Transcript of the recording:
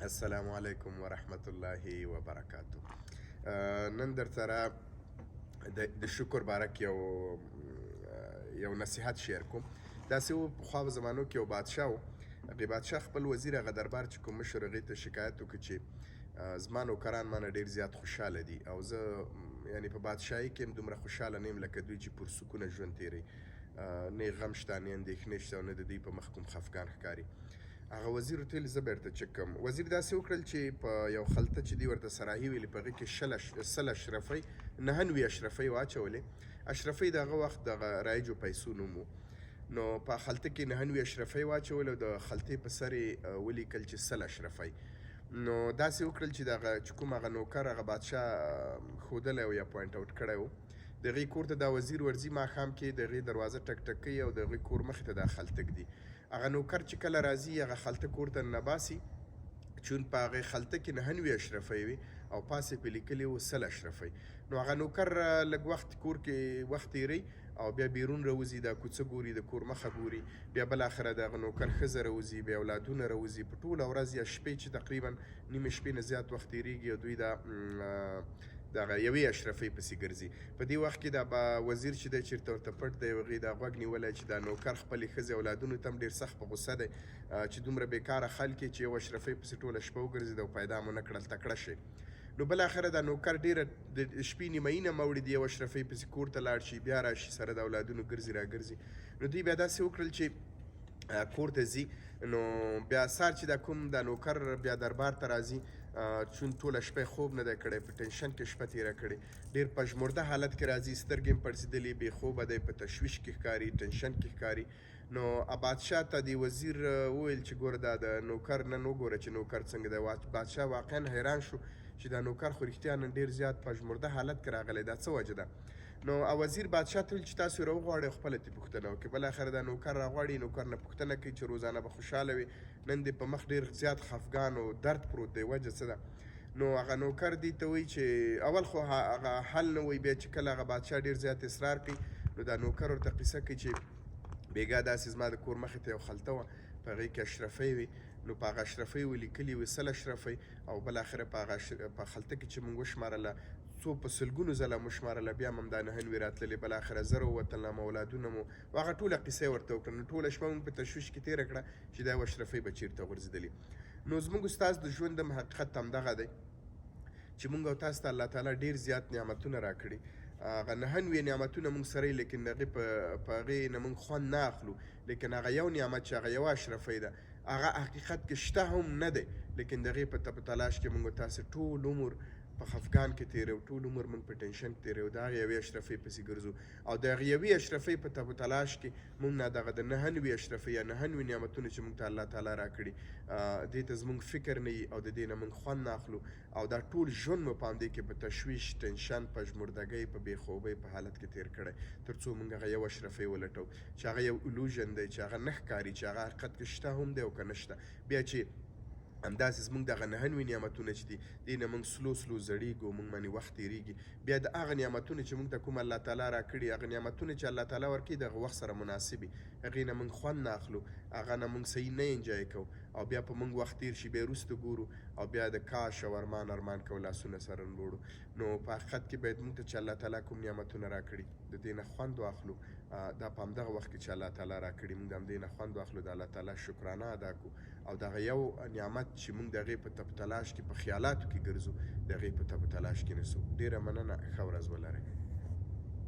السلام علیکم ورحمت الله وبرکاتو. نن در سره د شکر باره کې یو نصیحت شیر کوم. داسې و پخوا په زمانو کې یو بادشاه و. هغې بادشاه خپل وزیر هغه دربار چې کوم مشر هغې ته شکایت وکړ چې زما نوکران مانه ډېر زیات خوشحاله دي او زه یعنې په بادشاهۍ کې هم دومره خوشحاله نه یم لکه دوی چې پرسکونه ژوند تېروي، نه یې غم شته نه اندېښنې شته او نه د دوی په مخ کوم خفګان ښکاري. هغه وزیر ورته ویل زه به درته چک کوم. وزیر داسې وکړل چې په یو خلطه چې دوی ورته سراهي ویلې په هغې کې سل اشرفۍ 99 اشرفۍ واچولې. اشرفۍ د هغه وخت دغه رایجو پیسو نوم و. نو په خلطه کې 99 اشرفۍ واچولې او د خلطې په سر یې ولیکل چې 100 اشرفۍ. نو داسې وکړل چې دغه چې کوم هغه نوکر هغه بادشاه ښودلی او یا پوینټ اوټ کړی و، د هغې کور ته دا وزیر ورځي ماښام کې د هغې دروازه ټک ټک کوي او د هغې کور مخې ته دا خلطک دي. هغه نوکر چې کله راځي هغه خلطه کور ته ننباسي، چون په هغې خلطه کې 99 اشرفۍ وي او پاس یې پې لیکلي و 100 اشرفۍ. نو هغه نوکر لږ وخت کور کې وخت تېروي او بیا بیرون راوځي، دا کوڅه ګوري، د کور مخه ګوري، بیا بالاخره د هغه نوکر ښځه راوځي، بیا اولادونه راوځي. په ټوله ورځ یا شپې چې تقریبا نیمې شپې نه زیات وخت تېرېږي او دوی دغه یوې اشرفۍ پسې ګرځي. په دې وخت کې دا وزیر چې دی چېرته ورته پټ دی، هغې دا غوږ نیولی چې دا نوکر خپلې ښځې اولادونو ته هم ډېر سخت په غوسه دی چې دومره بېکاره خلک یې چې یو اشرفۍ پسې ټوله شپه وګرځېد او پیدا مو نه کړل، تکړه شي. نو بالاخره دا نوکر ډېره د شپې نیمایي نه موړي د یو اشرفۍ پسې کور ته لاړ شي، بیا راشي سره د اولادونو ګرځي راګرځي. نو دوی بیا داسې وکړل چې کور ته ځي. نو بیا سهار چې دا کوم دا نوکر بیا دربار ته راځي، چون ټوله شپه خوب نه دی کړی، په ټینشن کې شپه تېره کړې، ډېر پژمرده حالت کې راځي، سترګې هم پړسېدلې، بې خوبه دی، په تشویش کې ښکاري، ټینشن کې ښکاري. نو بادشاه ته د وزیر وویل چې ګوره دا د نوکر نن وګوره چې نوکر څنګه دی. بادشاه واقعا حیران شو چې دا نوکر خو رښتیا نن ډېر زیات پژمرده حالت کې راغلی، دا څه وجه ده؟ نو وزیر بادشاه ته ویل چې تاسو یې راوغواړئ او خپله ترې پوښتنه وکړئ. بالاخره دا نوکر راغواړي، نوکر نه پوښتنه کوي چې روزانه به خوشحاله وي، نن دې په مخ ډېر زیات خفګان او درد پروت دی، وجه څه ده؟ نو هغه نوکر دې ته وایي چې اول خو هغه حل نه وایي، بیا چې کله هغه بادشاه ډېر زیات اصرار کوي نو دا نوکر ورته قصه کوي چې بېګا داسې زما د کور مخې ته یو خلطه وه، په هغې کې اشرفۍ وي، نو په هغه اشرفۍ ولیکلي وي 100 اشرفۍ او بالاخره په خلطه کې چې موږ وشمارله څو په سلګونو ځله مو شمارله بیا هم همدا 99 راتللې، بالاخره زه راووتله، اولادونه مو هغه ټوله قصه یې ورته وکړه. نو ټوله شپه موږ په تشویش کې تېره کړه چې دا یو اشرفۍ به چېرته غورځېدلې. نو زموږ استاد د ژوند هم حقیقت همدغه دی چې موږ او تاسو ته الله تعالی ډېر زیات نعمتونه راکړي. هغه 99 نعمتونه موږ سره یې، لیکن هغې په هغې نه موږ خوند نه اخلو. لیکن هغه یو نعمت چې هغه یوه اشرفۍ ده، هغه حقیقت کې شته هم نه دی، لیکن د هغې په تلاش کې موږ تاسو ټول عمر په خفګان کې تېروو، ټول عمر موږ په ټینشن کې تېروو، د هغې یوې اشرفۍ پسې ګرځو او د هغې یوې اشرفۍ په تلاش کې موږ نه دغه د 99 اشرفۍ یا 99 نعمتونه چې موږ ته الله تعالی راکړي دې ته زموږ فکر نه وي او د دې نه موږ خوند نه اخلو او دا ټول ژوند مو په همدې کې په تشویش، ټینشن، پژمردګۍ، په بېخوبۍ په حالت کې تېر کړی تر څو موږ هغه یو اشرفۍ ولټو چې هغه یو الوژن دی، چې هغه نه ښکاري، چې هغه حقیقت کې شته هم دی او که نه شته. بیا چې همداسې زموږ دغه 99 نعمتونه چې دي دې نه موږ سلو زړېږو، موږ باندې وخت تېرېږي. بیا د هغه نعمتونه چې موږ ته کوم الله تعالی راکړي، هغه نعمتونه چې الله تعالی ورکوي د هغه وخت سره مناسب وي، هغې نه موږ خوند نه اخلو، هغه نه موږ صحیح نه انجوی کوو او بیا په موږ وخت تېر شي، بیا وروسته ګورو او بیا د کاش او ارمان کوو لاسونه سره نوړو. نو په حقیقت کې باید موږ ته چې الله تعالی کوم نعمتونه راکړي د دې نه خوند واخلو. دا په همدغه وخت کې چې الله تعالی راکړي موږ د همدې نه خوند واخلو، د الله تعالی شکرانه ادا کړو او دغه یو نعمت چې موږ د هغې په تلاش کې په خیالاتو کې ګرځو، د هغې په تلاش کې نه سو. ډېره مننه، ښه ورځ ولرئ.